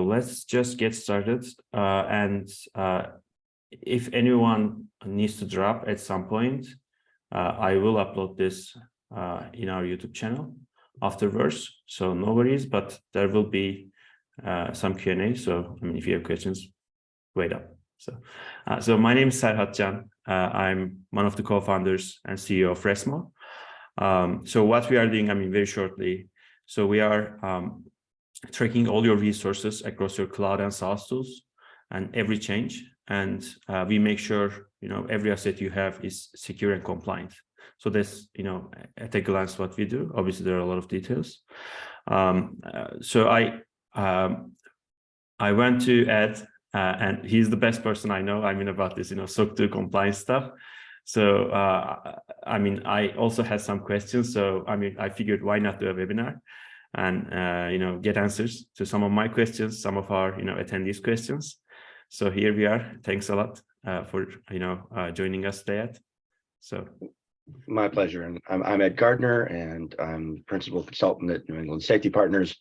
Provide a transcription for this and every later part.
let's just get started. If anyone needs to drop at some point, I will upload this in our YouTube channel afterwards. So no worries, but there will be some Q&A. So I mean, if you have questions, wait up. So my name is Serhat. I'm one of the co-founders and CEO of Resmo. So what we are doing, I mean, very shortly. So we are tracking all your resources across your cloud and SaaS tools and every change. And we make sure, every asset you have is secure and compliant. So that's, at a glance what we do. Obviously, there are a lot of details. So I went to Ed, and he's the best person I know. I mean, about this, SOC2 compliance stuff. So, I mean, I also had some questions. So, I mean, I figured why not do a webinar and, get answers to some of my questions, some of our, attendees' questions. So here we are. Thanks a lot for, joining us today, Ed. So. My pleasure. And I'm Ed Gardner, and I'm principal consultant at New England Safety Partners.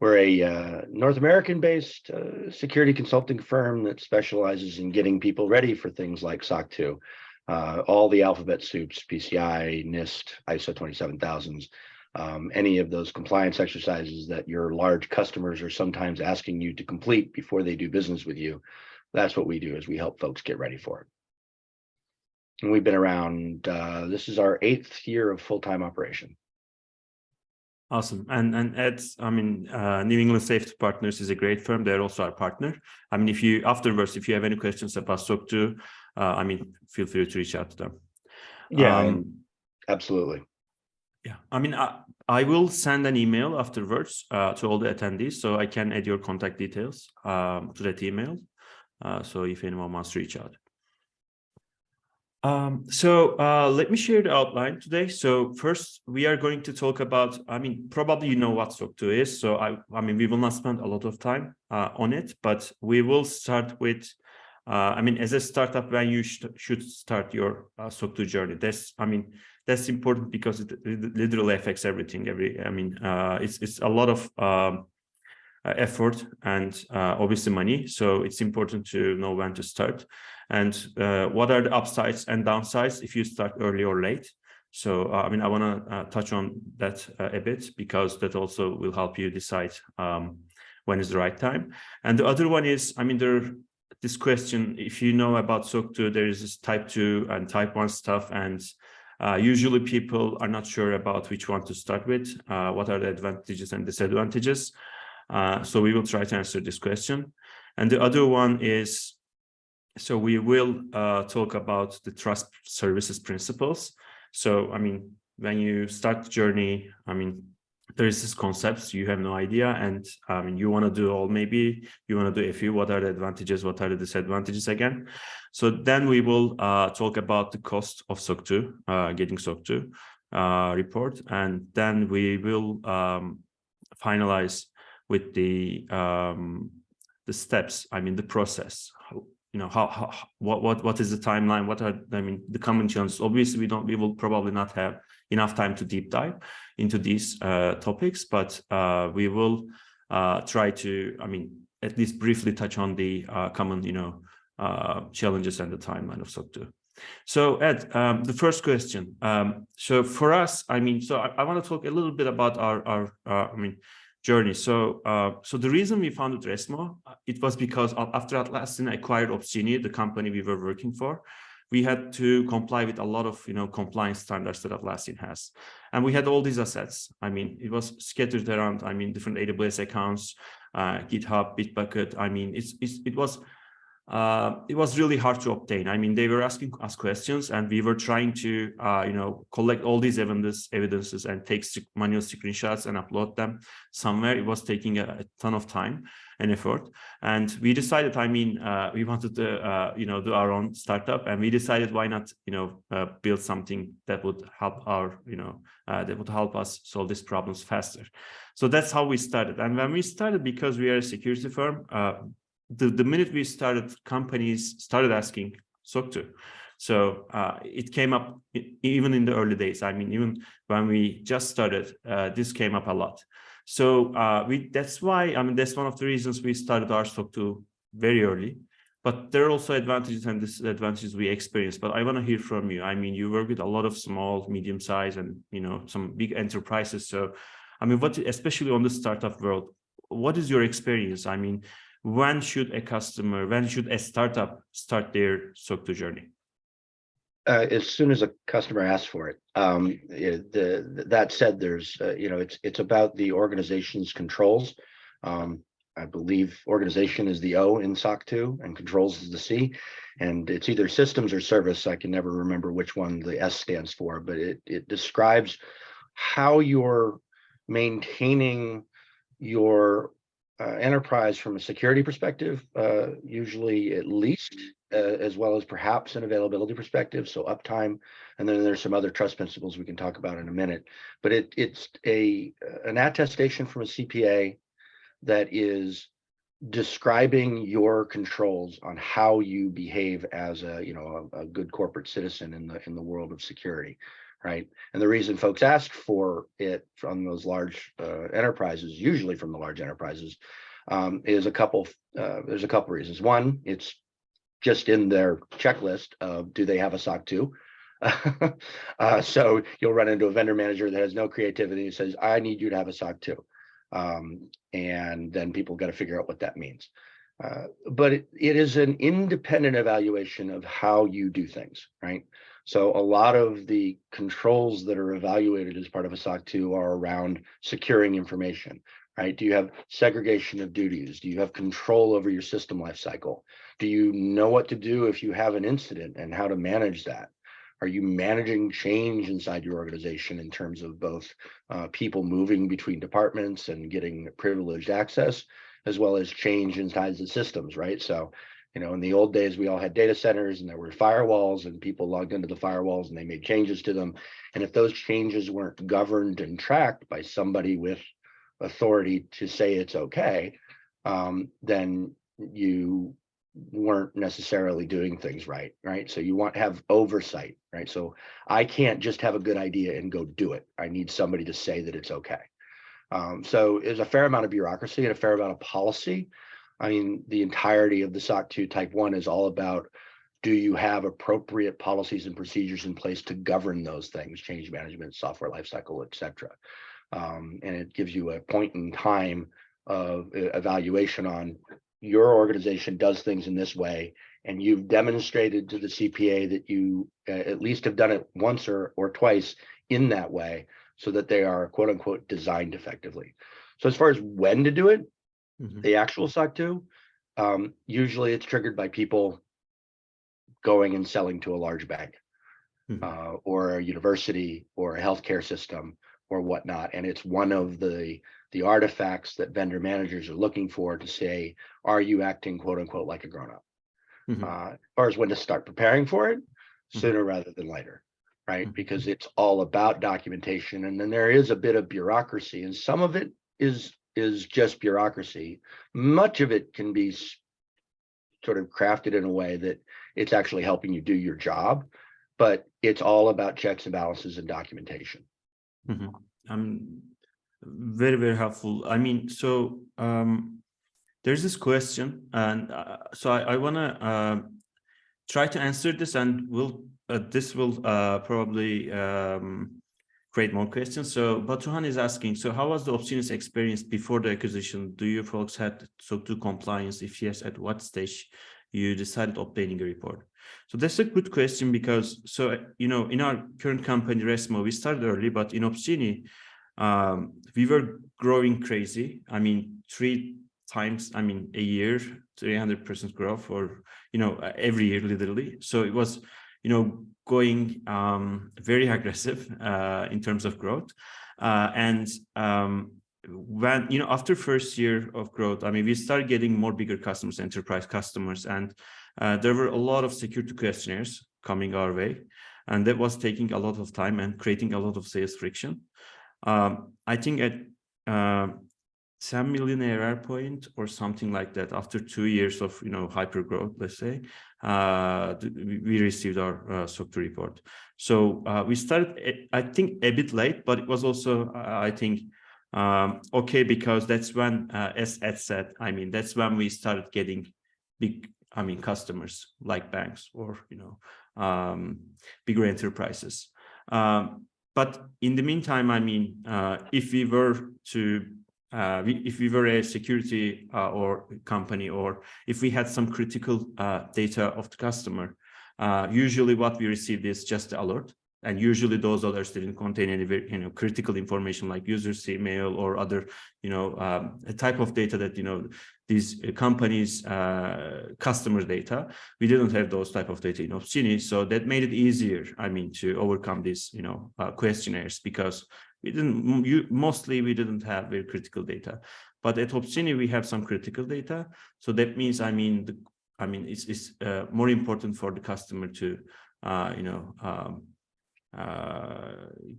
We're a North American-based security consulting firm that specializes in getting people ready for things like SOC2, all the alphabet soups, PCI, NIST, ISO 27000s, any of those compliance exercises that your large customers are sometimes asking you to complete before they do business with you. That's what we do, is we help folks get ready for it. And we've been around, this is our 8th year of full-time operation. Awesome. And Ed, I mean, New England Safety Partners is a great firm. They're also our partner. I mean, if you have any questions about SOC2, I mean, feel free to reach out to them. Yeah, absolutely. Yeah, I mean, I will send an email afterwards to all the attendees, so I can add your contact details to that email. So if anyone wants to reach out. Let me share the outline today. So first, we are going to talk about, I mean, probably you know what SOC2 is. So I mean, we will not spend a lot of time on it, but we will start with, I mean, as a startup, when you should start your SOC2 journey. That's important because it literally affects everything. It's a lot of effort and obviously money. So it's important to know when to start and what are the upsides and downsides if you start early or late. So, I mean, I want to touch on that a bit because that also will help you decide when is the right time. And the other one is, I mean, this question, if you know about SOC2, there is this type 2 and type 1 stuff. And usually people are not sure about which one to start with. What are the advantages and disadvantages? So we will try to answer this question. And the other one is, so we will talk about the trust services principles. So, I mean, when you start the journey, I mean, there is this concept, you have no idea, and I mean, you want to do all, maybe you want to do a few, what are the advantages, what are the disadvantages again? So then we will talk about the cost of SOC2, getting SOC2 report, and then we will finalize with the steps, I mean, the process, what is the timeline? What are, I mean, the common challenges? Obviously, we will probably not have enough time to deep dive into these topics, but we will try to, I mean, at least briefly touch on the common, challenges and the timeline of SOC2. So Ed, the first question. So for us, I mean, so I want to talk a little bit about our journey. So the reason we founded Resmo, it was because after Atlassian acquired Opsgenie, the company we were working for, we had to comply with a lot of compliance standards that Atlassian has, and we had all these assets. I mean, it was scattered around. I mean, different AWS accounts, GitHub, Bitbucket. I mean, it was really hard to obtain. I mean, they were asking us questions, and we were trying to, collect all these evidences and take manual screenshots and upload them somewhere. It was taking a ton of time and effort. And we decided, I mean, we wanted to, do our own startup, and we decided why not, build something that would help our, that would help us solve these problems faster. So that's how we started. And when we started, because we are a security firm, the minute we started, companies started asking SOC2. So it came up even in the early days. I mean, even when we just started, this came up a lot. So that's why, I mean, that's one of the reasons we started our SOC2 very early. But there are also advantages and disadvantages we experience. But I want to hear from you. I mean, you work with a lot of small, medium size, and some big enterprises. So, I mean, especially on the startup world, what is your experience? I mean, when should a startup start their SOC2 journey? As soon as a customer asks for it. That said, there's it's about the organization's controls. I believe organization is the O in SOC 2 and controls is the C, and it's either systems or service. I can never remember which one the S stands for, but it describes how you're maintaining your enterprise from a security perspective, usually at least, as well as perhaps an availability perspective, so uptime, and then there's some other trust principles we can talk about in a minute. But it's an attestation from a CPA that is describing your controls on how you behave as a good corporate citizen in the world of security, right? And the reason folks ask for it from those large enterprises, usually from the large enterprises, is there's a couple reasons. One, it's just in their checklist of, do they have a SOC 2? So you'll run into a vendor manager that has no creativity and says, I need you to have a SOC 2. And then people got to figure out what that means. But it is an independent evaluation of how you do things, right? So a lot of the controls that are evaluated as part of a SOC 2 are around securing information, right? Do you have segregation of duties? Do you have control over your system lifecycle? Do you know what to do if you have an incident and how to manage that? Are you managing change inside your organization in terms of both people moving between departments and getting privileged access, as well as change inside the systems, right? So, in the old days, we all had data centers and there were firewalls and people logged into the firewalls and they made changes to them. And if those changes weren't governed and tracked by somebody with authority to say it's okay, then you weren't necessarily doing things right? So you want to have oversight, right? So I can't just have a good idea and go do it. I need somebody to say that it's okay. So there's a fair amount of bureaucracy and a fair amount of policy. I mean, the entirety of the SOC 2 Type 1 is all about, do you have appropriate policies and procedures in place to govern those things, change management, software lifecycle, et cetera. And it gives you a point in time of evaluation on your organization does things in this way, and you've demonstrated to the CPA that you at least have done it once or twice in that way, so that they are quote unquote designed effectively. So as far as when to do it, the actual SOC 2, usually it's triggered by people going and selling to a large bank, or a university or a healthcare system or whatnot. And it's one of the artifacts that vendor managers are looking for to say, are you acting quote unquote like a grown-up? As far as when to start preparing for it, sooner rather than later, right? Because it's all about documentation. And then there is a bit of bureaucracy, and some of it is just bureaucracy. Much of it can be sort of crafted in a way that it's actually helping you do your job, but it's all about checks and balances and documentation. Very, very helpful. I mean, so there's this question, and so I want to try to answer this, and this will probably create more questions. So Batuhan is asking, so how was the Opsgenius experience before the acquisition? Do you folks had SOC 2 compliance? If yes, at what stage you decided obtaining a report? So that's a good question, because in our current company Resmo, we started early, but in Opsgeni, we were growing crazy. I mean, 3 times, I mean, a year, 300% growth, or every year literally. So it was going very aggressive in terms of growth, and when after first year of growth, I mean, we started getting more bigger customers, enterprise customers, and there were a lot of security questionnaires coming our way, and that was taking a lot of time and creating a lot of sales friction. I think at 10 million ARR point or something like that, after 2 years of hyper growth, let's say, we received our SOC 2 report. So we started, I think, a bit late, but it was also I think Okay, because that's when, as Ed said, I mean, that's when we started getting big, I mean, customers like banks or, bigger enterprises. But in the meantime, I mean, if we were to, if we were a security or company, or if we had some critical data of the customer, usually what we received is just the alert. And usually those alerts didn't contain any very, critical information like user's email or other, a type of data that, these companies, customer data. We didn't have those type of data in Opsgenie. So that made it easier, I mean, to overcome these, questionnaires, because we didn't have very critical data. But at Opsgenie, we have some critical data. So that means, I mean, it's more important for the customer to,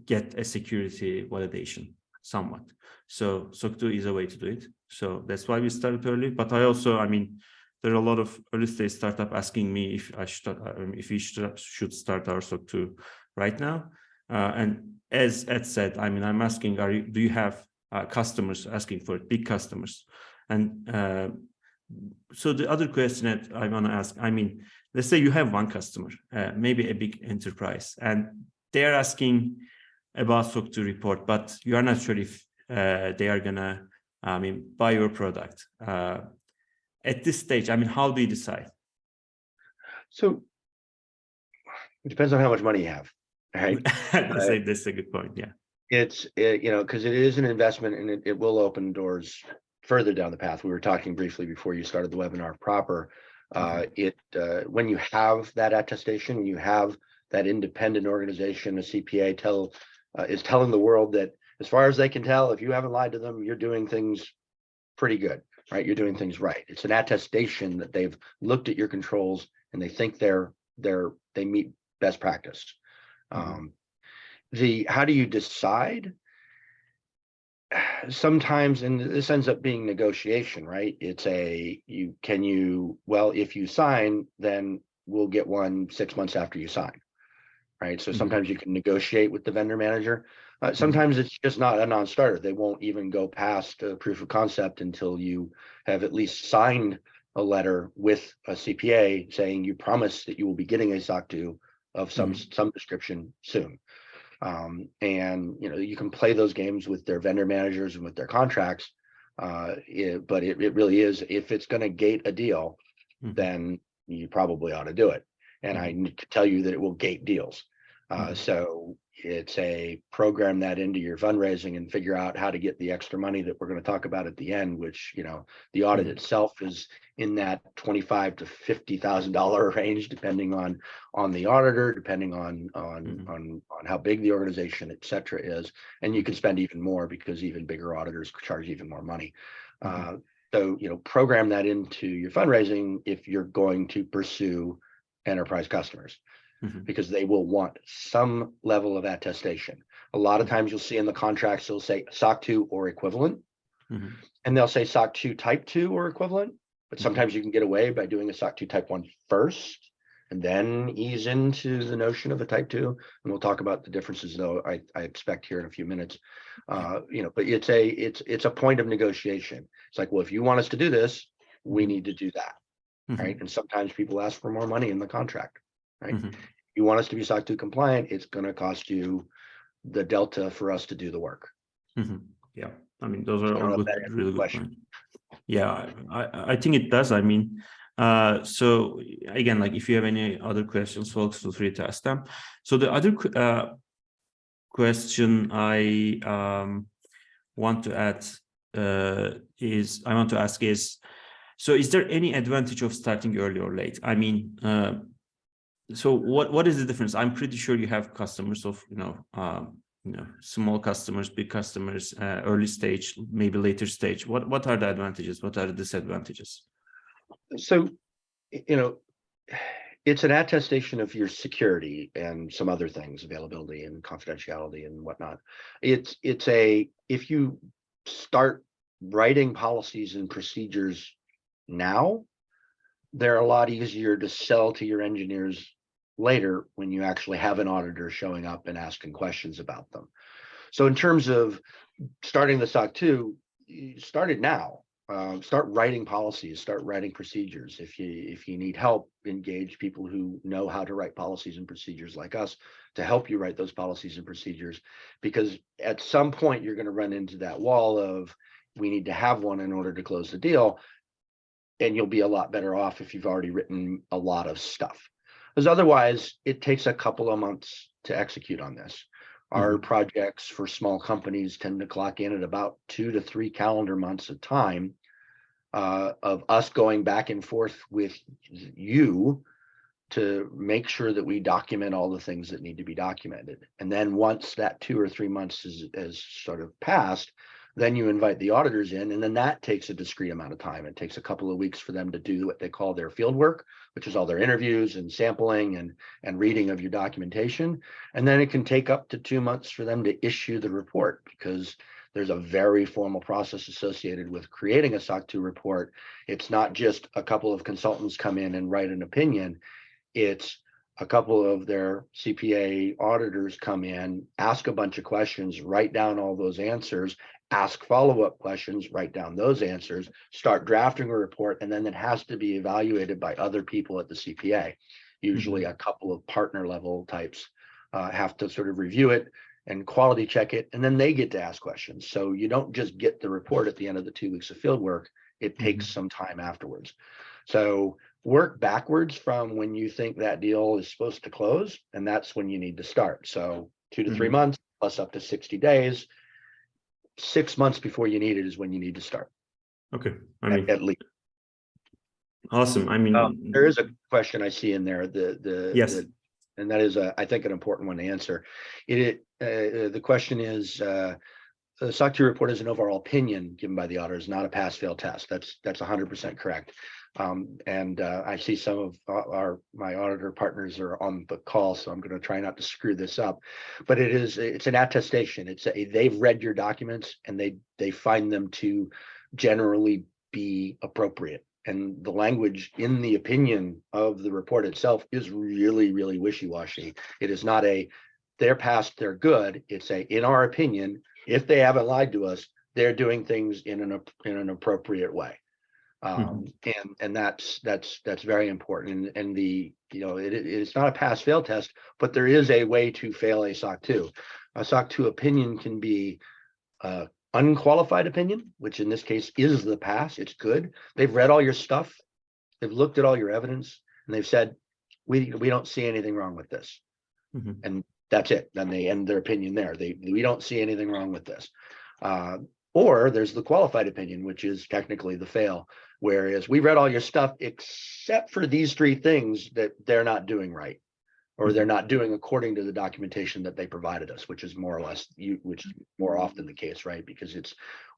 get a security validation somewhat. So SOC2 is a way to do it. So that's why we started early. But I also, I mean, there are a lot of early stage startup asking me if we should start our SOC2 right now. And as Ed said, I mean, I'm asking, do you have customers asking for it, big customers? And so the other question that I want to ask, I mean, let's say you have one customer, maybe a big enterprise, and they're asking about SOC2 report, but you are not sure if they are gonna, buy your product. At this stage, I mean, how do you decide? So it depends on how much money you have, right? That's a good point. Yeah. It's, because it is an investment, and it will open doors further down the path. We were talking briefly before you started the webinar proper. When you have that attestation, when you have that independent organization, a CPA is telling the world that, as far as they can tell, if you haven't lied to them, you're doing things pretty good, right? You're doing things right. It's an attestation that they've looked at your controls and they think they meet best practice. How do you decide? Sometimes, and this ends up being negotiation, right? It's if you sign, then we'll get one 6 months after you sign, right? So sometimes you can negotiate with the vendor manager. Sometimes it's just not a non-starter. They won't even go past a proof of concept until you have at least signed a letter with a CPA saying you promise that you will be getting a SOC2 of some description soon. And you can play those games with their vendor managers and with their contracts, but it really is, if it's going to gate a deal, then you probably ought to do it. And I need to tell you that it will gate deals. So it's a program that into your fundraising and figure out how to get the extra money that we're going to talk about at the end, which, the audit itself is in that $25,000 to $50,000 range, depending on the auditor, depending on how big the organization, et cetera, is. And you can spend even more because even bigger auditors charge even more money. So, program that into your fundraising if you're going to pursue enterprise customers. Because they will want some level of attestation. A lot of times you'll see in the contracts, they'll say SOC2 or equivalent, and they'll say SOC2 Type 2 or equivalent, but sometimes you can get away by doing a SOC2 Type 1 first, and then ease into the notion of a Type 2. And we'll talk about the differences, though, I expect here in a few minutes. But it's a point of negotiation. It's like, well, if you want us to do this, we need to do that, right? And sometimes people ask for more money in the contract. Right? You want us to be SOC2 compliant, it's going to cost you the delta for us to do the work. Yeah, I mean, those are all good, really good points. Yeah, I think it does. I mean, so again, like if you have any other questions, folks, feel free to ask them. So the other question I want to ask is, so is there any advantage of starting early or late? I mean, so what is the difference? I'm pretty sure you have customers of, small customers, big customers, early stage, maybe later stage. What are the advantages? What are the disadvantages? So, it's an attestation of your security and some other things, availability and confidentiality and whatnot. If you start writing policies and procedures now, they're a lot easier to sell to your engineers later when you actually have an auditor showing up and asking questions about them. So in terms of starting the SOC 2, start it now. Start writing policies, start writing procedures. If you need help, engage people who know how to write policies and procedures like us to help you write those policies and procedures, because at some point you're going to run into that wall of, we need to have one in order to close the deal, and you'll be a lot better off if you've already written a lot of stuff, because otherwise it takes a couple of months to execute on this. Our projects for small companies tend to clock in at about 2 to 3 calendar months of time of us going back and forth with you to make sure that we document all the things that need to be documented. And then once that 2 or 3 months is sort of passed, then you invite the auditors in, and then that takes a discrete amount of time. It takes a couple of weeks for them to do what they call their field work, which is all their interviews and sampling and reading of your documentation. And then it can take up to 2 months for them to issue the report, because there's a very formal process associated with creating a SOC 2 report. It's not just a couple of consultants come in and write an opinion. It's a couple of their CPA auditors come in, ask a bunch of questions, write down all those answers, ask follow-up questions, write down those answers, start drafting a report, and then it has to be evaluated by other people at the CPA. Usually a couple of partner level types have to sort of review it and quality check it, and then they get to ask questions. So you don't just get the report at the end of the 2 weeks of field work, it takes some time afterwards. So work backwards from when you think that deal is supposed to close, and that's when you need to start. So 2 to 3 months plus up to 60 days. 6 months before you need it is when you need to start. Okay, I mean, at least. Awesome. I mean, there is a question I see in there, yes, and that is I think an important one to answer. The question is, the SOC 2 report is an overall opinion given by the auditors, not a pass-fail test. That's 100% correct. And I see some of my auditor partners are on the call, so I'm going to try not to screw this up. But it's an attestation. They've read your documents and they find them to generally be appropriate. And the language in the opinion of the report itself is really, really wishy-washy. It is not they're passed, they're good. It's in our opinion, if they haven't lied to us, they're doing things in an appropriate way. And that's very important. And it's not a pass-fail test, but there is a way to fail a SOC 2. A SOC 2 opinion can be unqualified opinion, which in this case is the pass. It's good. They've read all your stuff, they've looked at all your evidence, and they've said, we don't see anything wrong with this. And that's it. Then they end their opinion there. We don't see anything wrong with this. Or there's the qualified opinion, which is technically the fail, whereas we read all your stuff except for these 3 things that they're not doing right, or they're not doing according to the documentation that they provided us, which is more or less, which is more often the case, right? Because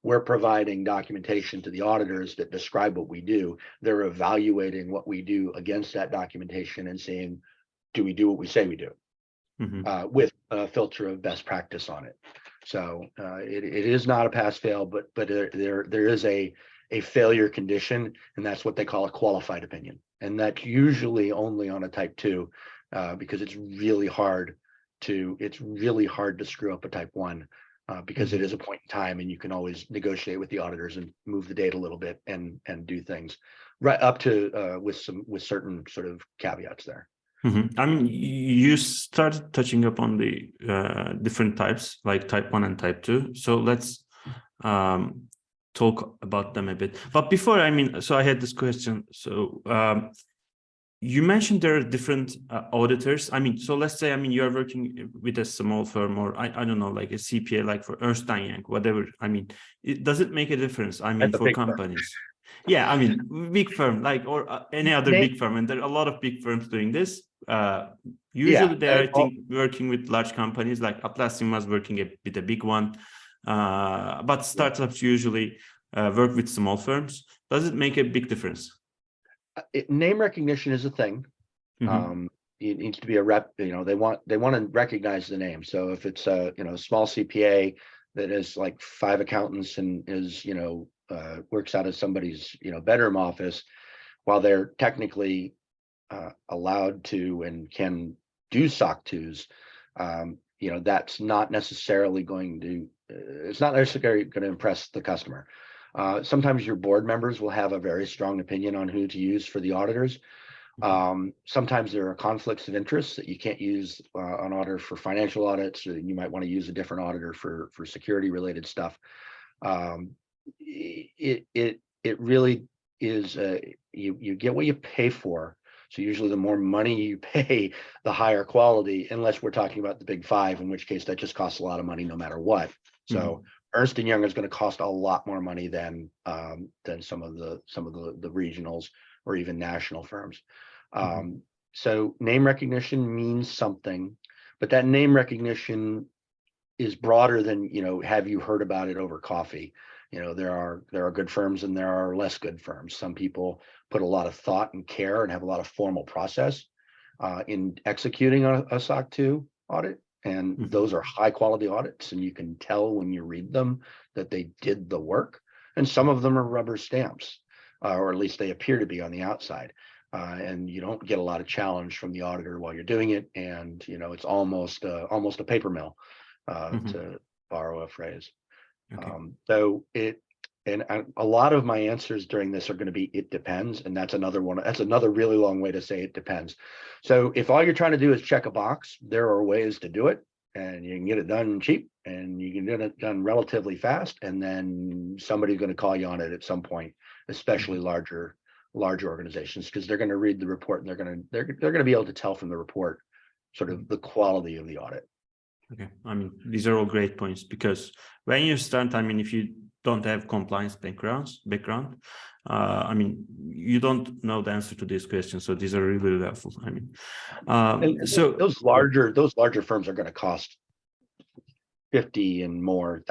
we're providing documentation to the auditors that describe what we do. They're evaluating what we do against that documentation and saying, do we do what we say we do? With a filter of best practice on it. So it is not a pass-fail, but there is a failure condition, and that's what they call a qualified opinion. And that's usually only on a type 2, because it's really hard to screw up a type 1, because it is a point in time, and you can always negotiate with the auditors and move the date a little bit and do things right up to with certain sort of caveats there. I mean, you started touching upon the different types, like type 1 and type 2. So let's talk about them a bit. But before, I mean, so I had this question. So you mentioned there are different auditors. I mean, so let's say, I mean, you're working with a small firm, or I don't know, like a CPA, like for Ernst & Young, whatever. I mean, does it make a difference? I mean, for companies? Yeah, I mean, big firm, like, or any other big firm, and there are a lot of big firms doing this. Usually they're, I think, working with large companies, like Atlassian was working with a big one, but startups usually work with small firms. Does it make a big difference? Name recognition is a thing. It needs to be a rep. They want to recognize the name. So if it's a small CPA that is like 5 accountants and is works out of somebody's bedroom office, while they're technically allowed to and can do SOC 2s, that's not necessarily going to it's not necessarily going to impress the customer. Sometimes your board members will have a very strong opinion on who to use for the auditors. Sometimes there are conflicts of interest that you can't use an auditor for financial audits, or you might want to use a different auditor for security related stuff. It really is you get what you pay for. So usually the more money you pay, the higher quality, unless we're talking about the big five, in which case that just costs a lot of money no matter what. So Ernst & Young is going to cost a lot more money than some of the regionals or even national firms. So name recognition means something, but that name recognition is broader than, have you heard about it over coffee? There are good firms and there are less good firms. Some people put a lot of thought and care and have a lot of formal process in executing a SOC 2 audit. And those are high quality audits, and you can tell when you read them that they did the work. And some of them are rubber stamps, or at least they appear to be on the outside. And you don't get a lot of challenge from the auditor while you're doing it. And, it's almost a paper mill, to borrow a phrase. Okay. And a lot of my answers during this are going to be, it depends. And that's another really long way to say it depends. So if all you're trying to do is check a box, there are ways to do it, and you can get it done cheap, and you can get it done relatively fast. And then somebody's going to call you on it at some point, especially larger organizations, because they're going to read the report and they're going to be able to tell from the report sort of the quality of the audit. Okay, these are all great points, because when you start, if you don't have compliance background, you don't know the answer to these questions. So these are really, really helpful. So those larger firms are going to cost $50,000 and more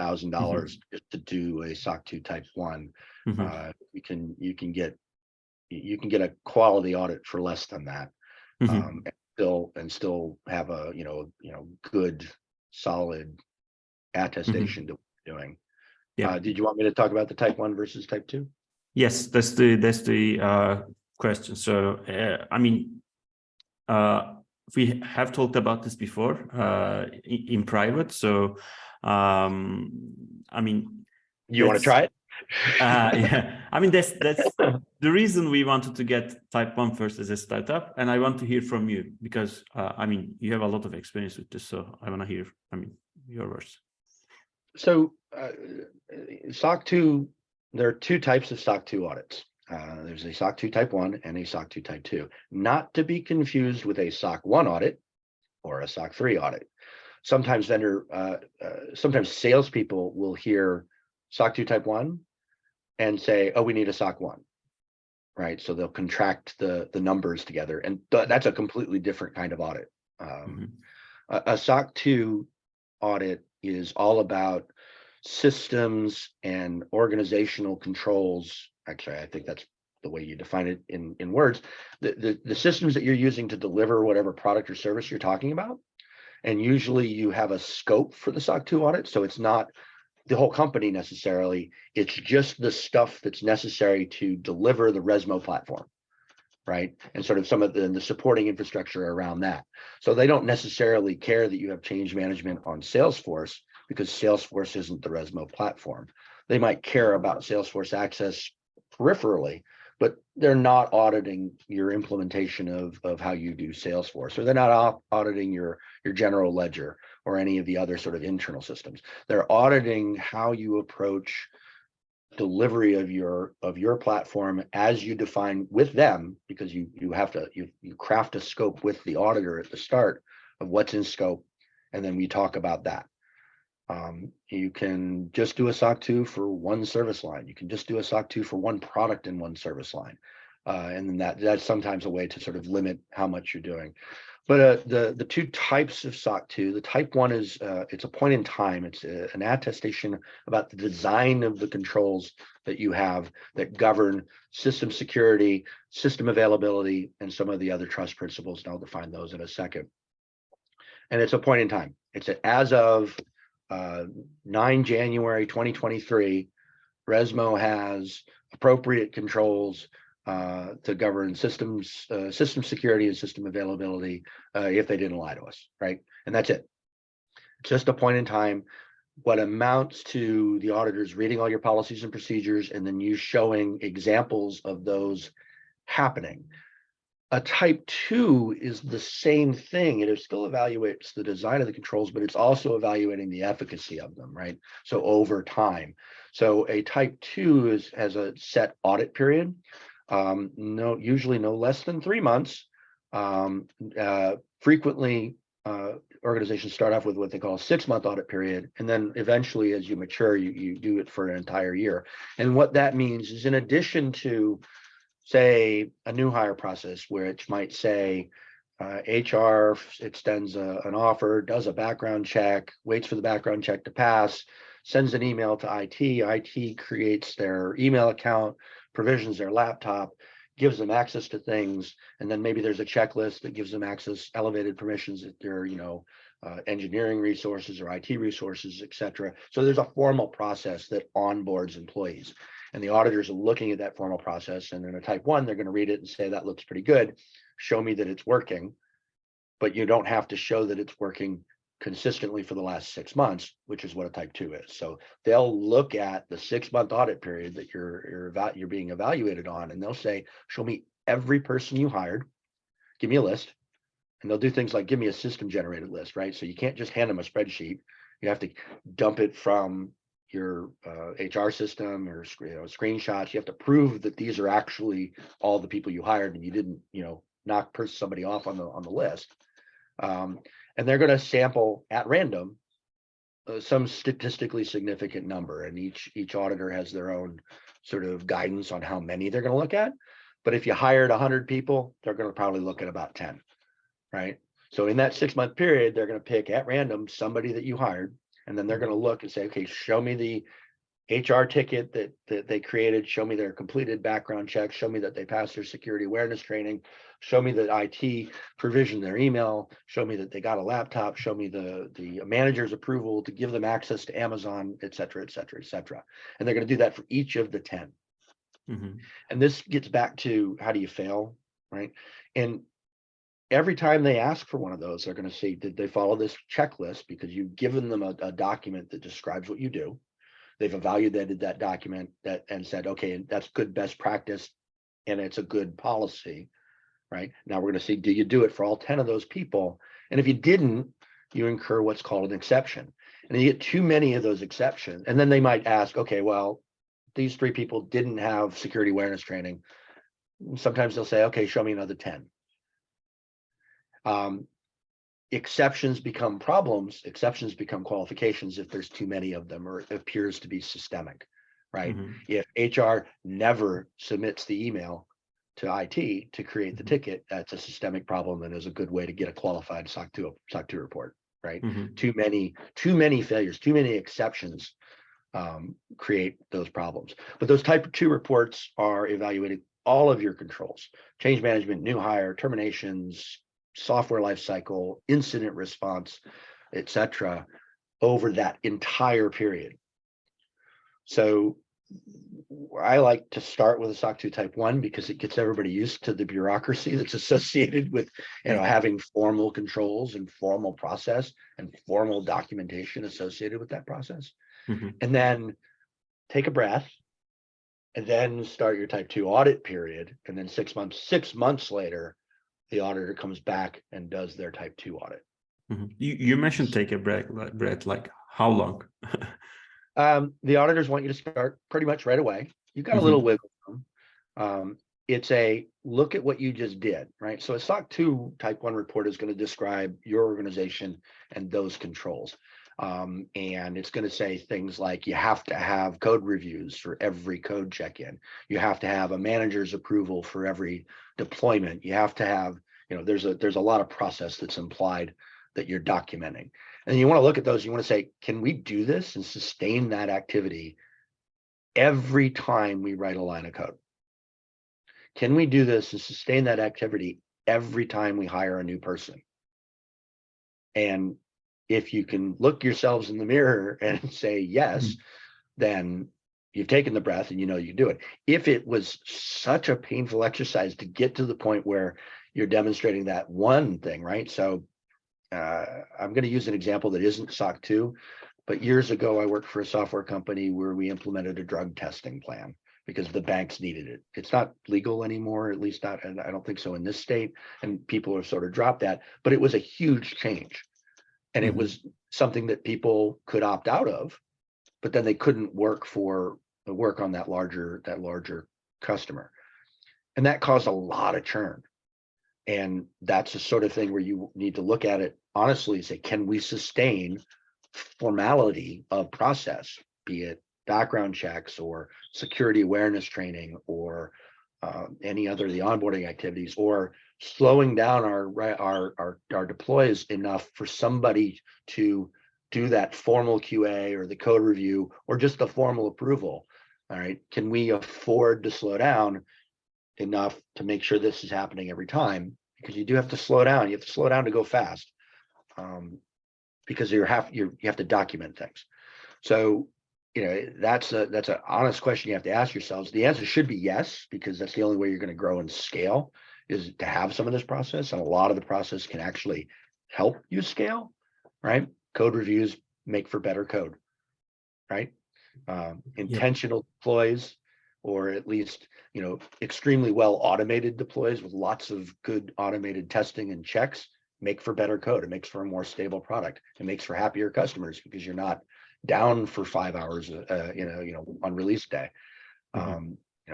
just to do a SOC 2 Type 1. You can get a quality audit for less than that, and still have a good solid attestation to what you're doing. Did you want me to talk about the Type 1 versus Type 2? Yes, that's the question. So we have talked about this before in private. So you want to try it? Yeah, that's the reason we wanted to get Type 1 first as a startup, and I want to hear from you, because you have a lot of experience with this, so I want to hear your words. So SOC 2, there are two types of SOC 2 audits. There's a SOC 2 Type 1 and a SOC 2 Type 2, not to be confused with a SOC 1 audit or a SOC 3 audit. Sometimes sometimes salespeople will hear SOC 2 Type 1 and say, oh, we need a SOC 1, right? So they'll contract the numbers together, and that's a completely different kind of audit. A SOC 2 audit is all about systems and organizational controls. Actually, I think that's the way you define it in words. The systems that you're using to deliver whatever product or service you're talking about. And usually you have a scope for the SOC 2 audit. So it's not the whole company necessarily. It's just the stuff that's necessary to deliver the Resmo platform, right? And sort of some of the supporting infrastructure around that. So they don't necessarily care that you have change management on Salesforce, because Salesforce isn't the Resmo platform. They might care about Salesforce access peripherally, but they're not auditing your implementation of how you do Salesforce, or they're not auditing your general ledger or any of the other sort of internal systems. They're auditing how you approach delivery of your platform as you define with them, because you craft a scope with the auditor at the start of what's in scope, and then we talk about that. You can just do a SOC 2 for one service line. You can just do a SOC 2 for one product in one service line. And then that's sometimes a way to sort of limit how much you're doing. But the two types of SOC 2, the Type 1 is, it's a point in time. It's an attestation about the design of the controls that you have that govern system security, system availability, and some of the other trust principles. And I'll define those in a second. And it's a point in time. It's as of 9 January 2023, Resmo has appropriate controls to govern system security and system availability if they didn't lie to us, right? And that's it. It's just a point in time. what amounts to the auditors reading all your policies and procedures and then you showing examples of those happening. A type 2 is the same thing. It still evaluates the design of the controls, but it's also evaluating the efficacy of them, right? So over time. So a type 2 has a set audit period, usually no less than 3 months. Frequently, organizations start off with what they call a 6-month audit period, and then eventually, as you mature, you do it for an entire year. And what that means is, in addition to, say, a new hire process, which might say HR extends an offer, does a background check, waits for the background check to pass, sends an email to IT, IT creates their email account, provisions their laptop, gives them access to things, and then maybe there's a checklist that gives them access, elevated permissions that they're, engineering resources or IT resources, et cetera. So there's a formal process that onboards employees. And the auditors are looking at that formal process, and in a type 1, they're going to read it and say, that looks pretty good. Show me that it's working. But you don't have to show that it's working consistently for the last 6 months, which is what a type 2 is. So they'll look at the 6-month audit period that you're being evaluated on, and they'll say, show me every person you hired, give me a list. And they'll do things like give me a system generated list, right? So you can't just hand them a spreadsheet. You have to dump it from your HR system or screenshots. You have to prove that these are actually all the people you hired and you didn't, knock somebody off on the list. And they're going to sample at random some statistically significant number, and each auditor has their own sort of guidance on how many they're going to look at. But if you hired 100 people, they're going to probably look at about 10, right? So in that 6-month period, they're going to pick at random somebody that you hired, and then they're going to look and say, okay, show me the HR ticket that they created, show me their completed background check, show me that they passed their security awareness training, show me that IT provisioned their email, show me that they got a laptop, show me the manager's approval to give them access to Amazon, et cetera, et cetera, et cetera. And they're going to do that for each of the 10. Mm-hmm. And this gets back to, how do you fail, right? And every time they ask for one of those, they're going to say, did they follow this checklist? Because you've given them a document that describes what you do. They've evaluated that document and said, okay, that's good best practice, and it's a good policy, right? Now we're going to see, do you do it for all 10 of those people? And if you didn't, you incur what's called an exception. And you get too many of those exceptions. And then they might ask, okay, well, these 3 people didn't have security awareness training. Sometimes they'll say, okay, show me another 10. Exceptions become problems, exceptions become qualifications if there's too many of them or it appears to be systemic, right? Mm-hmm. If HR never submits the email to IT to create the ticket, that's a systemic problem and is a good way to get a qualified SOC2 report, right? Mm-hmm. Too many failures, too many exceptions create those problems. But those type 2 reports are evaluating all of your controls, change management, new hire, terminations, software lifecycle, incident response, et cetera, over that entire period. So I like to start with a SOC2 Type 1 because it gets everybody used to the bureaucracy that's associated with having formal controls and formal process and formal documentation associated with that process. Mm-hmm. And then take a breath and then start your Type 2 audit period. And then 6 months later, the auditor comes back and does their Type 2 audit. Mm-hmm. You mentioned take a breath, like how long? The auditors want you to start pretty much right away. You've got a little wiggle room. It's a look at what you just did, right? So a SOC2 Type 1 report is going to describe your organization and those controls. And it's going to say things like you have to have code reviews for every code check-in. You have to have a manager's approval for every deployment. You have to have, there's a lot of process that's implied that you're documenting. And you want to look at those, you want to say, can we do this and sustain that activity every time we write a line of code? Can we do this and sustain that activity every time we hire a new person? And if you can look yourselves in the mirror and say yes, then you've taken the breath and you do it. If it was such a painful exercise to get to the point where you're demonstrating that one thing, right? So I'm going to use an example that isn't SOC 2, But years ago, I worked for a software company where we implemented a drug testing plan because the banks needed it. It's not legal anymore, at least not, and I don't think so in this state, and people have sort of dropped that, but it was a huge change. And it was something that people could opt out of, but then they couldn't work on that larger customer. And that caused a lot of churn. And that's the sort of thing where you need to look at it honestly and say, can we sustain formality of process, be it background checks or security awareness training or any other of the onboarding activities, or slowing down our deploys enough for somebody to do that formal QA or the code review or just the formal approval. All right, can we afford to slow down enough to make sure this is happening every time? Because you do have to slow down. You have to slow down to go fast, because you have to document things. So, that's an honest question you have to ask yourselves. The answer should be yes, because that's the only way you're going to grow and scale, is to have some of this process. And a lot of the process can actually help you scale, right? Code reviews make for better code, right? Intentional deploys, or at least, extremely well automated deploys with lots of good automated testing and checks make for better code. It makes for a more stable product. It makes for happier customers because you're not down for 5 hours, on release day.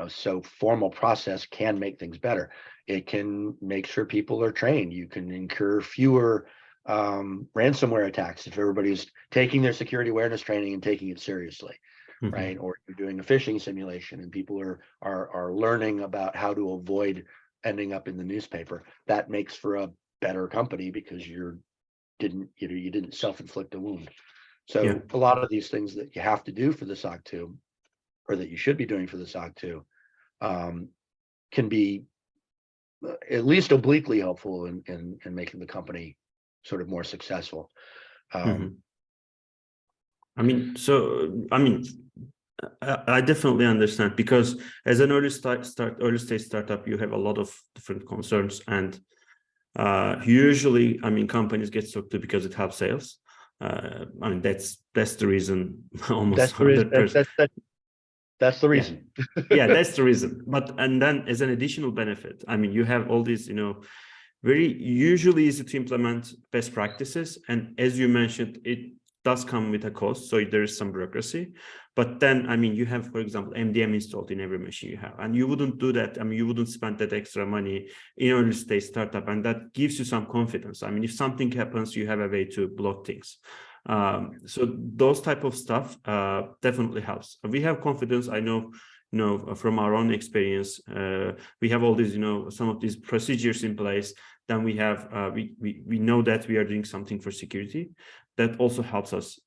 So formal process can make things better. It can make sure people are trained. You can incur fewer ransomware attacks if everybody's taking their security awareness training and taking it seriously, right? Or you're doing a phishing simulation and people are learning about how to avoid ending up in the newspaper. That makes for a better company because you didn't self-inflict a wound. So a lot of these things that you have to do for the SOC 2, or that you should be doing for the SOC 2, can be at least obliquely helpful in making the company sort of more successful. I definitely understand, because as an early stage startup, you have a lot of different concerns, and usually, companies get SOC 2 because it helps sales. That's the reason. Almost that's the reason. That's the reason. Yeah, that's the reason. And then as an additional benefit, you have all these, very usually easy to implement best practices. And as you mentioned, it does come with a cost. So there is some bureaucracy. But then, you have, for example, MDM installed in every machine you have. And you wouldn't do that. You wouldn't spend that extra money in early stage startup. And that gives you some confidence. If something happens, you have a way to block things. So those type of stuff definitely helps. We have confidence. I know, from our own experience, we have all these, some of these procedures in place. Then we have, we know that we are doing something for security. That also helps us,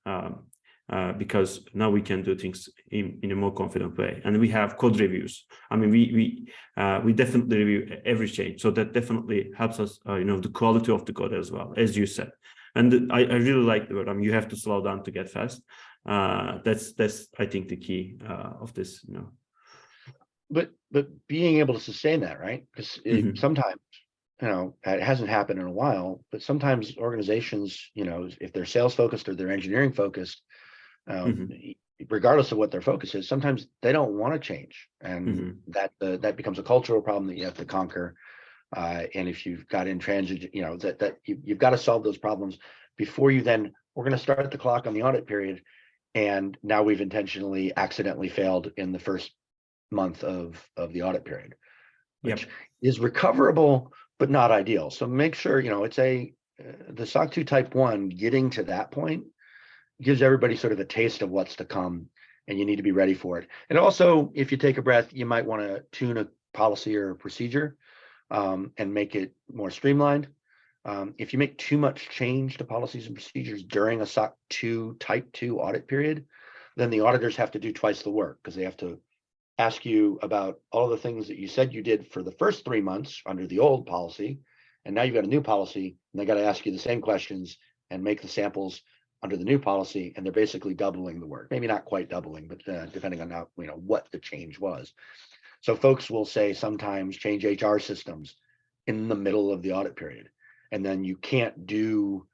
because now we can do things in a more confident way. And we have code reviews. We definitely review every change. So that definitely helps us, the quality of the code as well, as you said. And I really like the word. You have to slow down to get fast. That's I think the key of this. But being able to sustain that, right? Because sometimes, it hasn't happened in a while, but sometimes organizations, if they're sales focused or they're engineering focused, regardless of what their focus is, sometimes they don't want to change, and that becomes a cultural problem that you have to conquer. And if you've got intransigent, you've got to solve those problems before you then, we're going to start the clock on the audit period. And now we've intentionally accidentally failed in the first month of the audit period, which is recoverable, but not ideal. So make sure, it's the SOC2 Type1 getting to that point gives everybody sort of a taste of what's to come, and you need to be ready for it. And also, if you take a breath, you might want to tune a policy or a procedure, and make it more streamlined. If you make too much change to policies and procedures during a SOC2 Type 2 audit period, then the auditors have to do twice the work, because they have to ask you about all the things that you said you did for the first 3 months under the old policy, and now you've got a new policy, and they got to ask you the same questions and make the samples under the new policy, and they're basically doubling the work. Maybe not quite doubling, but depending on how, what the change was. So folks will say sometimes change HR systems in the middle of the audit period, and then you can't do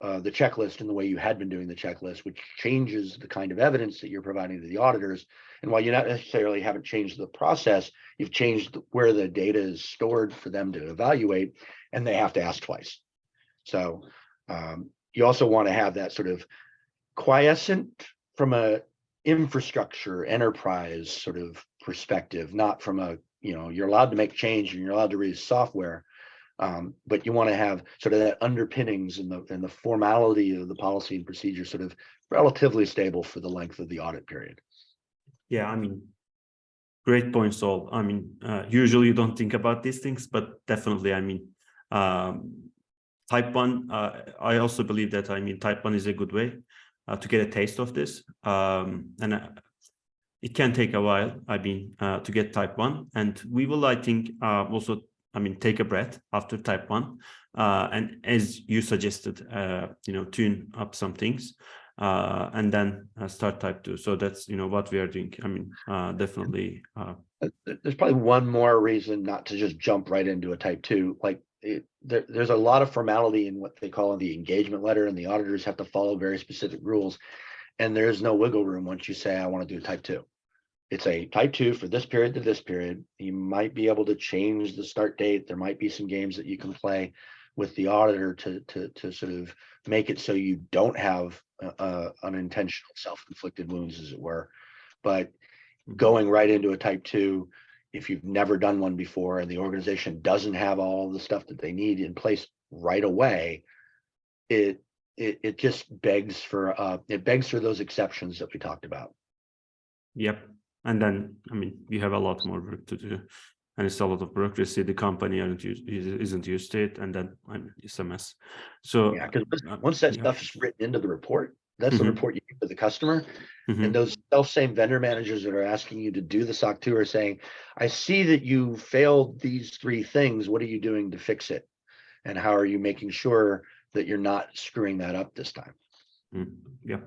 the checklist in the way you had been doing the checklist, which changes the kind of evidence that you're providing to the auditors. And while you not necessarily haven't changed the process, you've changed where the data is stored for them to evaluate, and they have to ask twice. So you also want to have that sort of quiescent from a infrastructure enterprise sort of perspective, not from a, you're allowed to make change and you're allowed to release software. But you want to have sort of that underpinnings and the formality of the policy and procedure sort of relatively stable for the length of the audit period. Yeah, I mean, great points all. I mean, usually you don't think about these things, but definitely, I mean, type 1, I also believe that, I mean, type 1 is a good way to get a taste of this. And it can take a while, I mean, to get type 1. And we will, I think, also, I mean, take a breath after type 1. And as you suggested, tune up some things and then start type 2. So that's, what we are doing. I mean, definitely. There's probably one more reason not to just jump right into a type 2. Like there's a lot of formality in what they call the engagement letter, and the auditors have to follow very specific rules. And there's no wiggle room once you say, I want to do type 2. It's a type 2 for this period to this period. You might be able to change the start date. There might be some games that you can play with the auditor to sort of make it so you don't have unintentional self-inflicted wounds, as it were. But going right into a type 2, if you've never done one before and the organization doesn't have all the stuff that they need in place right away, it just begs for those exceptions that we talked about. Yep. And then, I mean, you have a lot more work to do, and it's a lot of bureaucracy. The company isn't used to it, and then it's a mess. So yeah, because once that stuff is written into the report, that's the report you give to the customer. And those same vendor managers that are asking you to do the SOC 2 are saying, I see that you failed these 3 things. What are you doing to fix it? And how are you making sure that you're not screwing that up this time? Yeah.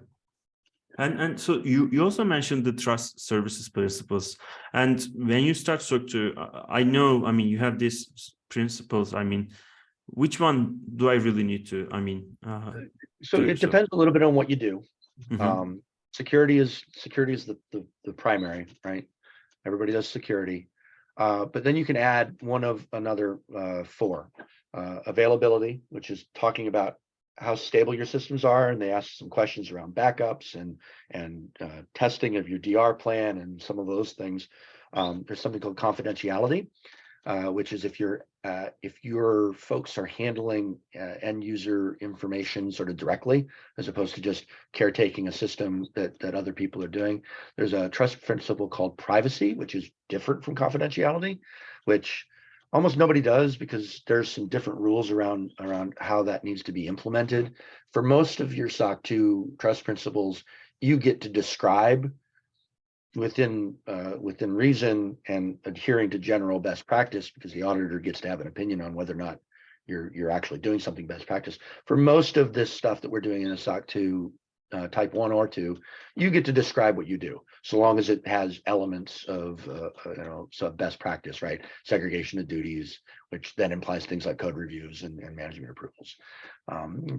And so you also mentioned the trust services principles. And when you start SOC2, I know, I mean, you have these principles. I mean, which one do I really need to, I mean, so it depends a little bit on what you do. Security is the primary, right? Everybody does security. But then you can add one of another 4. Availability, which is talking about how stable your systems are, and they ask some questions around backups and testing of your DR plan and some of those things. There's something called confidentiality, which is if your folks are handling end user information sort of directly, as opposed to just caretaking a system that other people are doing. There's a trust principle called privacy, which is different from confidentiality, which almost nobody does because there's some different rules around how that needs to be implemented. For most of your SOC 2 trust principles, you get to describe within reason and adhering to general best practice, because the auditor gets to have an opinion on whether or not you're actually doing something best practice. For most of this stuff that we're doing in a SOC 2 type 1 or 2, you get to describe what you do, so long as it has elements of so best practice, right? Segregation of duties, which then implies things like code reviews and management approvals.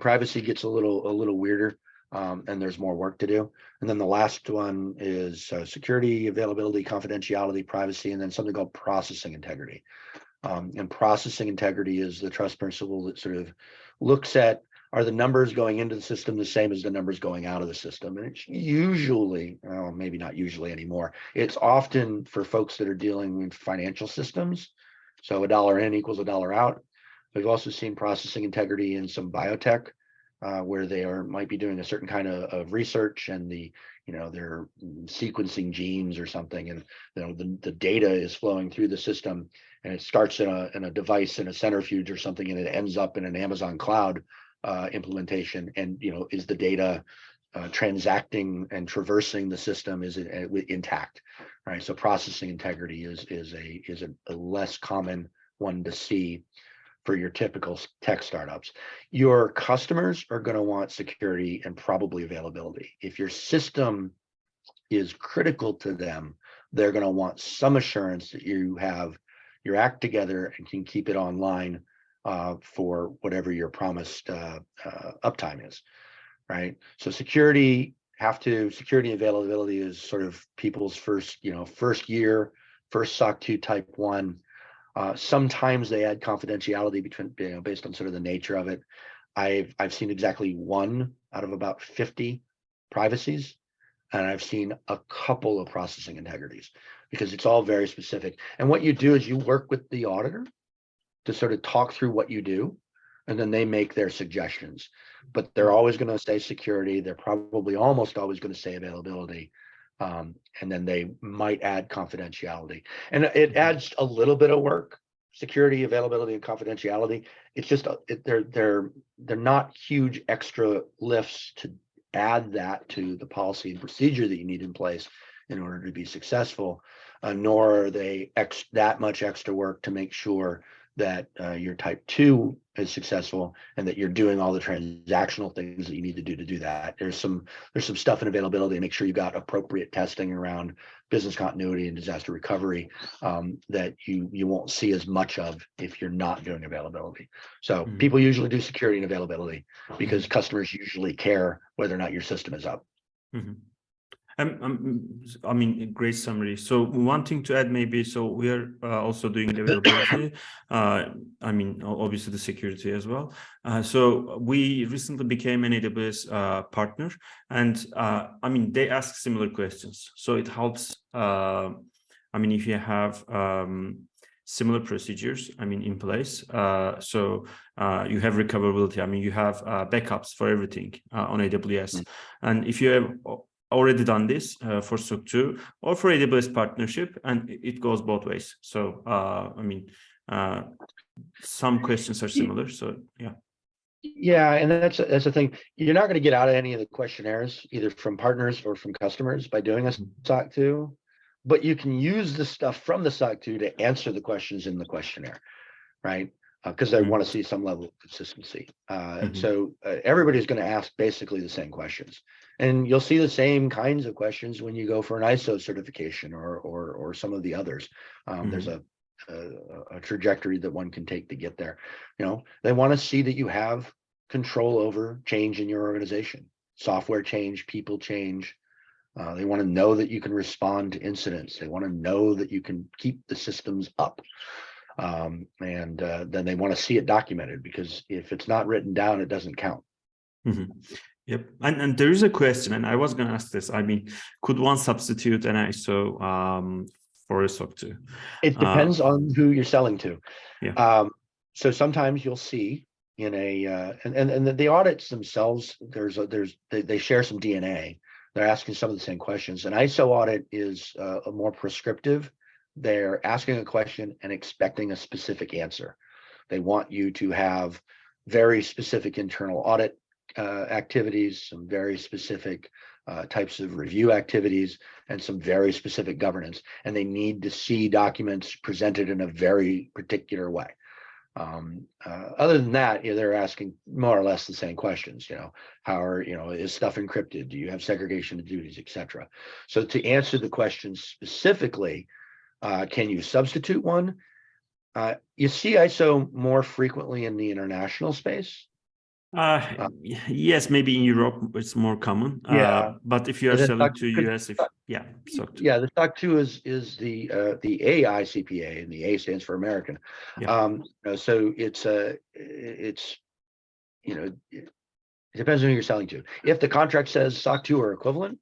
Privacy gets a little weirder, and there's more work to do. And then the last one is security, availability, confidentiality, privacy, and then something called processing integrity. And processing integrity is the trust principle that sort of looks at, are the numbers going into the system the same as the numbers going out of the system? And it's usually, well, maybe not usually anymore, it's often for folks that are dealing with financial systems. So a dollar in equals a dollar out. We've also seen processing integrity in some biotech, where they might be doing a certain kind of research, and they're sequencing genes or something, and the data is flowing through the system, and it starts in a device in a centrifuge or something, and it ends up in an Amazon cloud implementation. And is the data transacting and traversing the system, is it intact, right? So processing integrity is a less common one to see for your typical tech startups. Your customers are going to want security and probably availability. If your system is critical to them, they're going to want some assurance that you have your act together and can keep it online for whatever your promised uptime is, right? So security availability is sort of people's first year, first SOC 2 Type 1. Sometimes they add confidentiality based on sort of the nature of it. I've seen exactly one out of about 50 privacies, and I've seen a couple of processing integrities, because it's all very specific. And what you do is you work with the auditor to sort of talk through what you do, and then they make their suggestions. But they're always going to say security. They're probably almost always going to say availability. And then they might add confidentiality. And it adds a little bit of work. Security, availability, and confidentiality. It's just they're not huge extra lifts to add that to the policy and procedure that you need in place in order to be successful, nor are they that much extra work to make sure that your type 2 is successful and that you're doing all the transactional things that you need to do that. There's some stuff in availability to make sure you got appropriate testing around business continuity and disaster recovery that you won't see as much of if you're not doing availability. So people usually do security and availability because customers usually care whether or not your system is up. I mean, great summary. So one thing to add maybe, so we are also doing the availability. I mean, obviously the security as well. So we recently became an AWS partner, and I mean, they ask similar questions. So it helps, I mean, if you have similar procedures, I mean, in place. So you have recoverability. I mean, you have backups for everything on AWS. And if you have already done this for SOC2 or for AWS partnership, and it goes both ways. So I mean, some questions are similar. So yeah, and that's the thing. You're not going to get out of any of the questionnaires either from partners or from customers by doing a SOC2, but you can use the stuff from the SOC2 to answer the questions in the questionnaire, right? Because they want to see some level of consistency. So everybody's going to ask basically the same questions. And you'll see the same kinds of questions when you go for an ISO certification or some of the others. There's a trajectory that one can take to get there. You know, they want to see that you have control over change in your organization, software change, people change. They want to know that you can respond to incidents. They want to know that you can keep the systems up. And then they want to see it documented, because if it's not written down, it doesn't count. Yep. And there is a question, and I was going to ask this. I mean, could one substitute an ISO for a SOC2? It depends on who you're selling to. Yeah. So sometimes you'll see in a and the audits themselves, they share some DNA. They're asking some of the same questions. An ISO audit is a more prescriptive. They're asking a question and expecting a specific answer. They want you to have very specific internal audit activities, some very specific types of review activities, and some very specific governance. And they need to see documents presented in a very particular way. Other than that, they're asking more or less the same questions. Is stuff encrypted? Do you have segregation of duties, etc.? So to answer the question specifically, can you substitute one? You see ISO more frequently in the international space. Yes, maybe in Europe it's more common. But if you are selling to US, SOC2. Yeah, the SOC2 is the AICPA, and the A stands for American. So it depends on who you're selling to. If the contract says SOC2 or equivalent,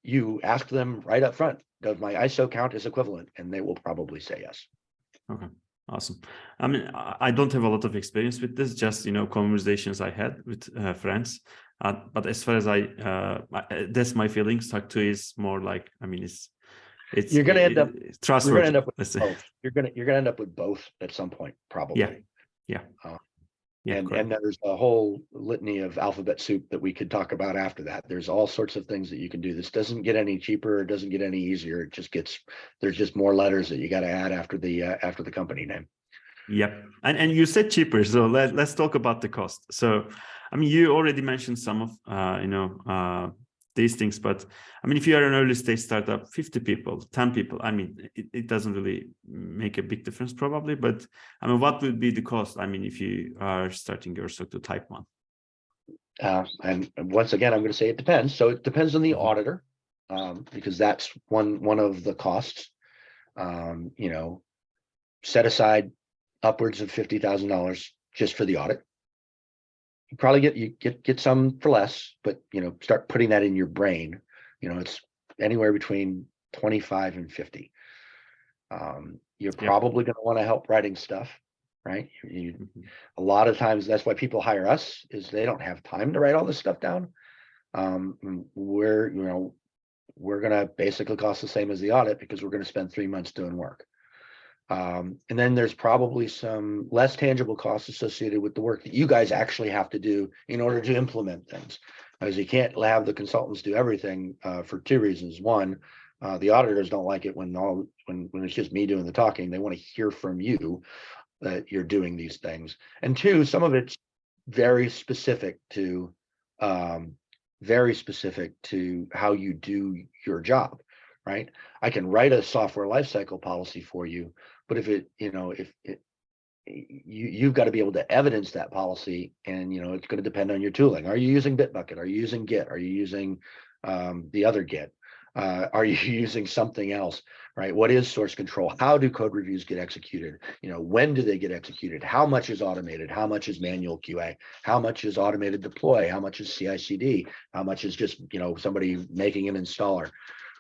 you ask them right up front, does my ISO count as equivalent? And they will probably say yes. Okay. Awesome. I mean, I don't have a lot of experience with this, just, conversations I had with friends. But as far as that's my feeling, SOC2 is more like, I mean, it's you're going to end up trustworthy. You're going to end up with both at some point, probably. Yeah. And there's a whole litany of alphabet soup that we could talk about after that. There's all sorts of things that you can do. This doesn't get any cheaper. It doesn't get any easier. It just there's just more letters that you got to add after the company name. Yep. And you said cheaper. So let's talk about the cost. So, I mean, you already mentioned some of, these things. But I mean, if you are an early stage startup, 50 people, 10 people, I mean, it doesn't really make a big difference probably. But I mean, what would be the cost? I mean, if you are starting your SOC2 Type 1? And once again, I'm going to say it depends. So it depends on the auditor, because that's one of the costs. You know, set aside upwards of $50,000 just for the audit. You probably get some for less, but you know, start putting that in your brain. You know, it's anywhere between 25 and 50. You're probably going to want to help writing stuff, right? A lot of times that's why people hire us, is they don't have time to write all this stuff down. We're going to basically cost the same as the audit, because we're going to spend 3 months doing work. And then there's probably some less tangible costs associated with the work that you guys actually have to do in order to implement things, because you can't have the consultants do everything, for two reasons. One, the auditors don't like it when it's just me doing the talking. They want to hear from you that you're doing these things. And two, some of it's very specific to how you do your job, right? I can write a software lifecycle policy for you, but you've got to be able to evidence that policy, and it's going to depend on your tooling. Are you using Bitbucket? Are you using Git? Are you using the other Git? Are you using something else, right? What is source control? How do code reviews get executed? When do they get executed? How much is automated? How much is manual QA? How much is automated deploy? How much is CI/CD? How much is just somebody making an installer,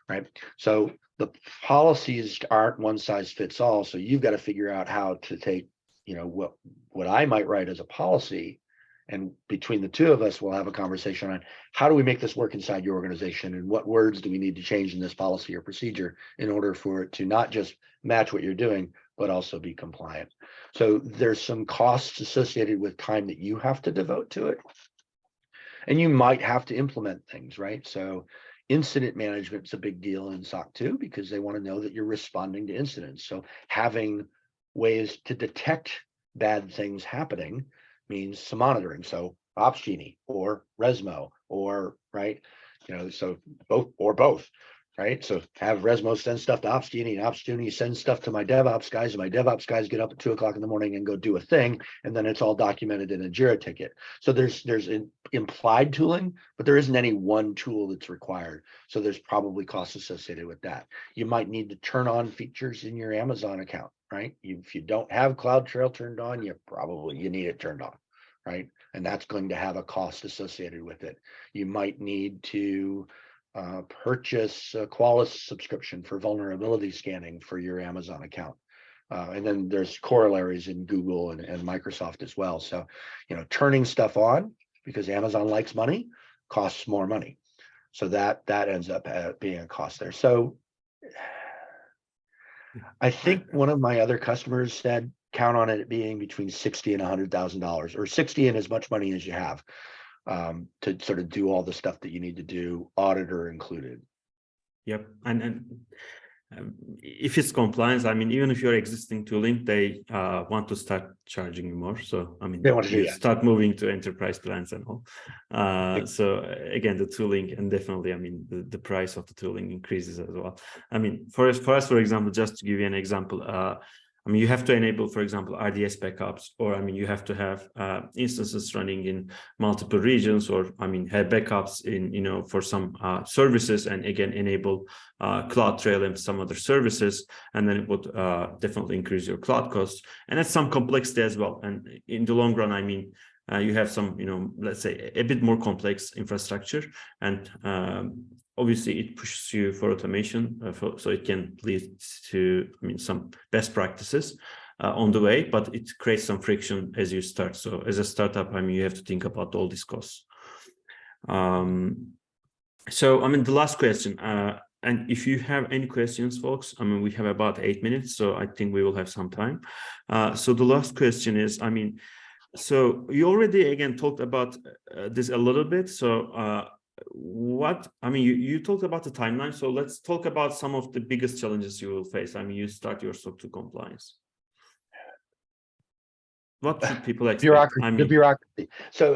right? So the policies aren't one size fits all. So you've got to figure out how to take what I might write as a policy, and between the two of us, we'll have a conversation on how do we make this work inside your organization, and what words do we need to change in this policy or procedure in order for it to not just match what you're doing, but also be compliant. So there's some costs associated with time that you have to devote to it. And you might have to implement things, right? So incident management is a big deal in SOC 2, because they want to know that you're responding to incidents. So having ways to detect bad things happening means some monitoring. So Opsgenie or Resmo, or right, so both, right? So have Resmo send stuff to Opsgenie, and Opsgenie sends stuff to my DevOps guys, and my DevOps guys get up at 2 o'clock in the morning and go do a thing, and then it's all documented in a Jira ticket. So there's an implied tooling, but there isn't any one tool that's required. So there's probably costs associated with that. You might need to turn on features in your Amazon account, right? If you don't have CloudTrail turned on, you need it turned on, right? And that's going to have a cost associated with it. You might need to purchase a Qualys subscription for vulnerability scanning for your Amazon account. And then there's corollaries in Google and Microsoft as well. So, turning stuff on, because Amazon likes money, costs more money. So that ends up being a cost there. So I think one of my other customers said, count on it being between $60,000 and $100,000, or 60 and as much money as you have, to sort of do all the stuff that you need to do, auditor included. Yep. And if it's compliance, I mean, even if you're existing tooling, they want to start charging you more. So, I mean, They want to you do that. start moving to enterprise plans and all. So again, the tooling, and definitely, I mean, the price of the tooling increases as well. I mean, for us, for example, just to give you an example, I mean, you have to enable, for example, RDS backups, or I mean, you have to have instances running in multiple regions, or I mean, have backups in, for some services, and again, enable CloudTrail and some other services, and then it would definitely increase your cloud costs, and that's some complexity as well. And in the long run, I mean, you have some, let's say a bit more complex infrastructure, and obviously it pushes you for automation, so it can lead to, I mean, some best practices on the way, but it creates some friction as you start. So as a startup, I mean, you have to think about all these costs. So, I mean, the last question, and if you have any questions, folks, I mean, we have about 8 minutes, so I think we will have some time. So the last question is, I mean, so you already, again, talked about this a little bit. So you talked about the timeline. So let's talk about some of the biggest challenges you will face. I mean, you start your SOC 2 compliance. What should people expect? The bureaucracy. So,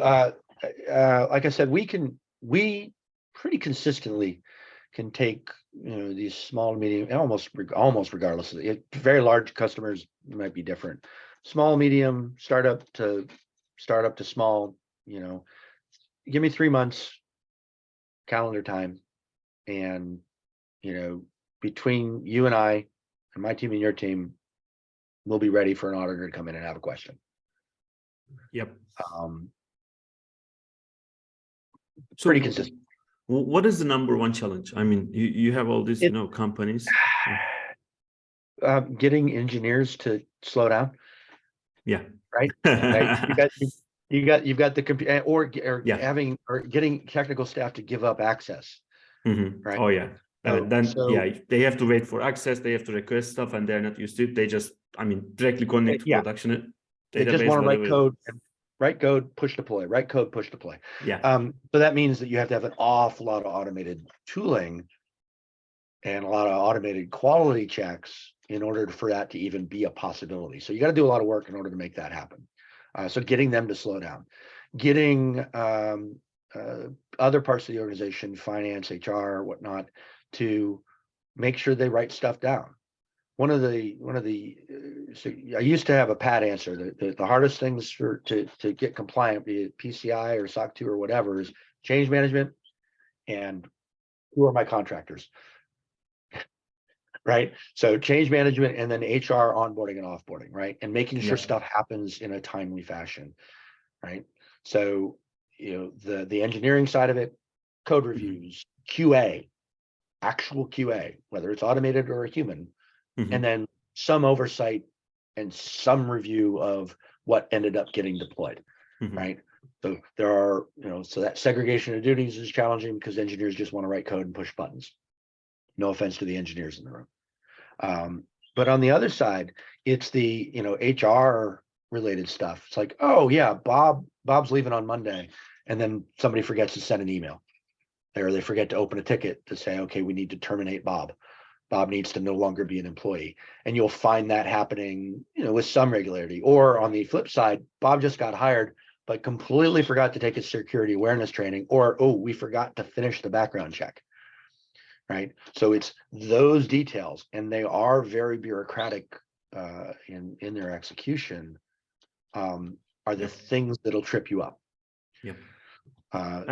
like I said, we pretty consistently can take, these small to medium, almost regardless of it. Very large customers might be different. Small, medium, startup to small, give me 3 months calendar time, and between you and I and my team and your team, we'll be ready for an auditor to come in and have a question. Yep. So Pretty consistent. what is the number one challenge? I mean, you have all these, companies. Getting engineers to slow down. Yeah. Right. You've got the computer, or getting technical staff to give up access. Right. Oh yeah. Then So they have to wait for access. They have to request stuff, and they're not used to it. They just, directly connect to production. They just want to write code, push deploy, write code, push deploy. Yeah. So that means that you have to have an awful lot of automated tooling and a lot of automated quality checks in order for that to even be a possibility. So you got to do a lot of work in order to make that happen. So getting them to slow down, getting other parts of the organization, finance, HR, whatnot, to make sure they write stuff down. So I used to have a pat answer. The hardest things to get compliant, be it PCI or SOC 2 or whatever, is change management and who are my contractors. Right. So change management, and then HR onboarding and offboarding, right? And making sure stuff happens in a timely fashion. Right. So, the engineering side of it, code reviews, QA, actual QA, whether it's automated or a human, and then some oversight and some review of what ended up getting deployed. Right. So there are, so that segregation of duties is challenging because engineers just want to write code and push buttons. No offense to the engineers in the room. But on the other side, it's the, HR related stuff. It's like, oh yeah, Bob's leaving on Monday, and then somebody forgets to send an email, or they forget to open a ticket to say, okay, we need to terminate Bob. Bob needs to no longer be an employee. And you'll find that happening, with some regularity. Or on the flip side, Bob just got hired, but completely forgot to take his security awareness training, or, oh, we forgot to finish the background check. Right. So it's those details, and they are very bureaucratic in their execution, are the things that'll trip you up. Yep.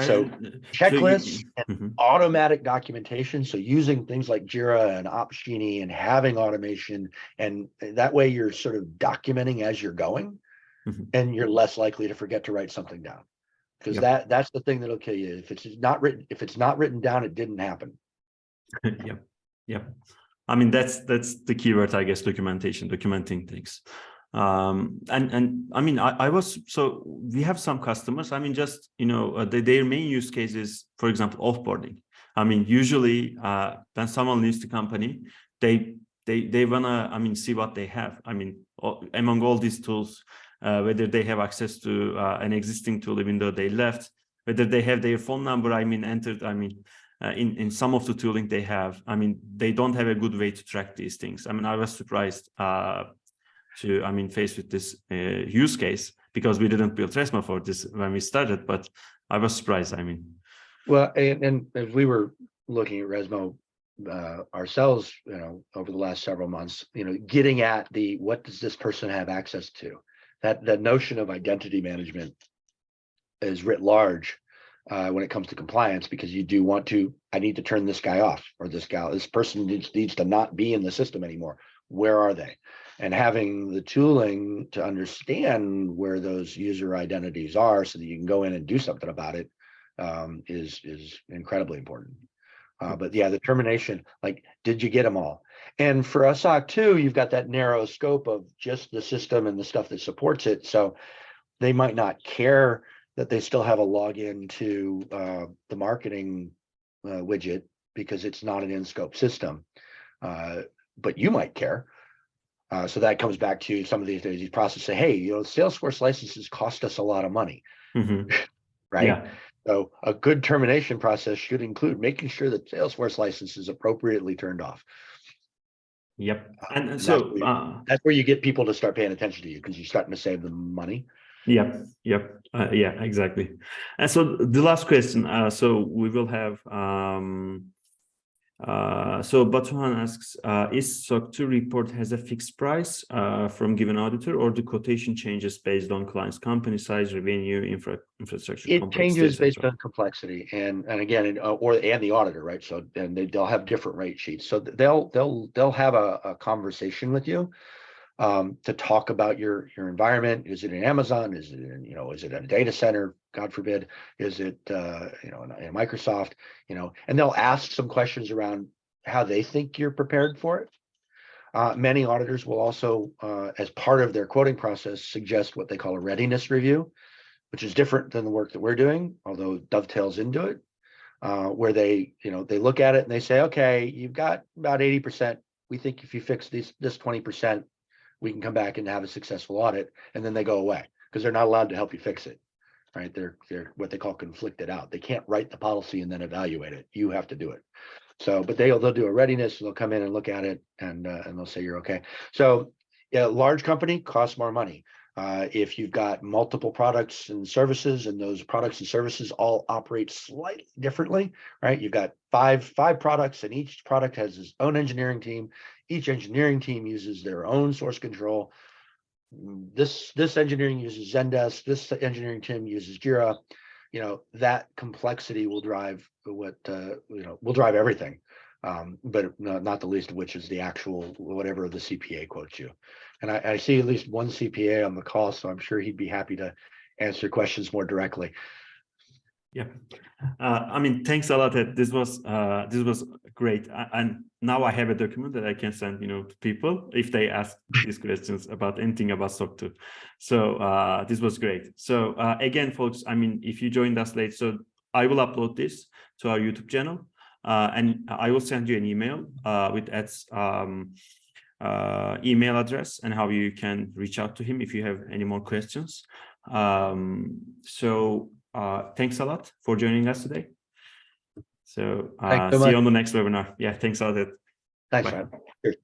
So checklists and automatic documentation. So using things like Jira and Opsgenie and having automation, and that way you're sort of documenting as you're going, and you're less likely to forget to write something down, because that's the thing that'll kill you. If it's not written down, it didn't happen. Yep. I mean, that's the keyword, I guess, documenting things. And I mean, so we have some customers, I mean, just, their main use case is, for example, offboarding. I mean, usually when someone leaves the company, they wanna, see what they have. I mean, among all these tools, whether they have access to an existing tool, even though they left, whether they have their phone number, entered, in some of the tooling they have, they don't have a good way to track these things. I was surprised to face with this use case, because we didn't build Resmo for this when we started, but I was surprised. Well, and as we were looking at Resmo ourselves, over the last several months, getting at what does this person have access to? That notion of identity management is writ large when it comes to compliance, because you do want to, I need to turn this guy off, or this person needs to not be in the system anymore. Where are they? And having the tooling to understand where those user identities are, so that you can go in and do something about it, is incredibly important. But yeah, the termination, like, did you get them all? And for a SOC 2, you've got that narrow scope of just the system and the stuff that supports it. So they might not care that they still have a login to the marketing widget, because it's not an in-scope system. But you might care. So that comes back to some of these processes say, hey, Salesforce licenses cost us a lot of money. Right. Yeah. So a good termination process should include making sure that Salesforce license is appropriately turned off. Yep. And so that's where you get people to start paying attention to you, because you're starting to save them money. Yep. Yeah, exactly. And so the last question. So we will have. So Batuhan asks, is SOC2 report has a fixed price from given auditor, or the quotation changes based on client's company size, revenue, infrastructure It complexity, changes based etc.? on complexity and again, and the auditor, right? So and they'll have different rate sheets. So they'll have a conversation with you to talk about your environment. Is it in Amazon? Is it in, is it a data center? God forbid. Is it in Microsoft? And they'll ask some questions around how they think you're prepared for it. Many auditors will also, as part of their quoting process, suggest what they call a readiness review, which is different than the work that we're doing, although it dovetails into it, where they look at it and they say, okay, you've got about 80%. We think if you fix this 20%, we can come back and have a successful audit, and then they go away because they're not allowed to help you fix it, right? They're what they call conflicted out. They can't write the policy and then evaluate it. You have to do it. So, but they'll do a readiness. They'll come in and look at it, and they'll say you're okay. So, yeah, large company costs more money. If you've got multiple products and services, and those products and services all operate slightly differently, right? You've got five products, and each product has its own engineering team. Each engineering team uses their own source control. This engineering uses Zendesk. This engineering team uses Jira. That complexity will drive will drive everything. But not the least of which is the actual whatever the CPA quotes you. And I see at least one CPA on the call, so I'm sure he'd be happy to answer questions more directly. Yeah, I mean, thanks a lot, Ed. This was great, and now I have a document that I can send, to people if they ask these questions about anything about SOC2. So this was great. So again, folks, I mean, if you joined us late, so I will upload this to our YouTube channel, and I will send you an email with Ed's email address and how you can reach out to him if you have any more questions. Thanks a lot for joining us today. So see you on the next webinar. Yeah, thanks a lot. Thanks, Bye. man. Cheers.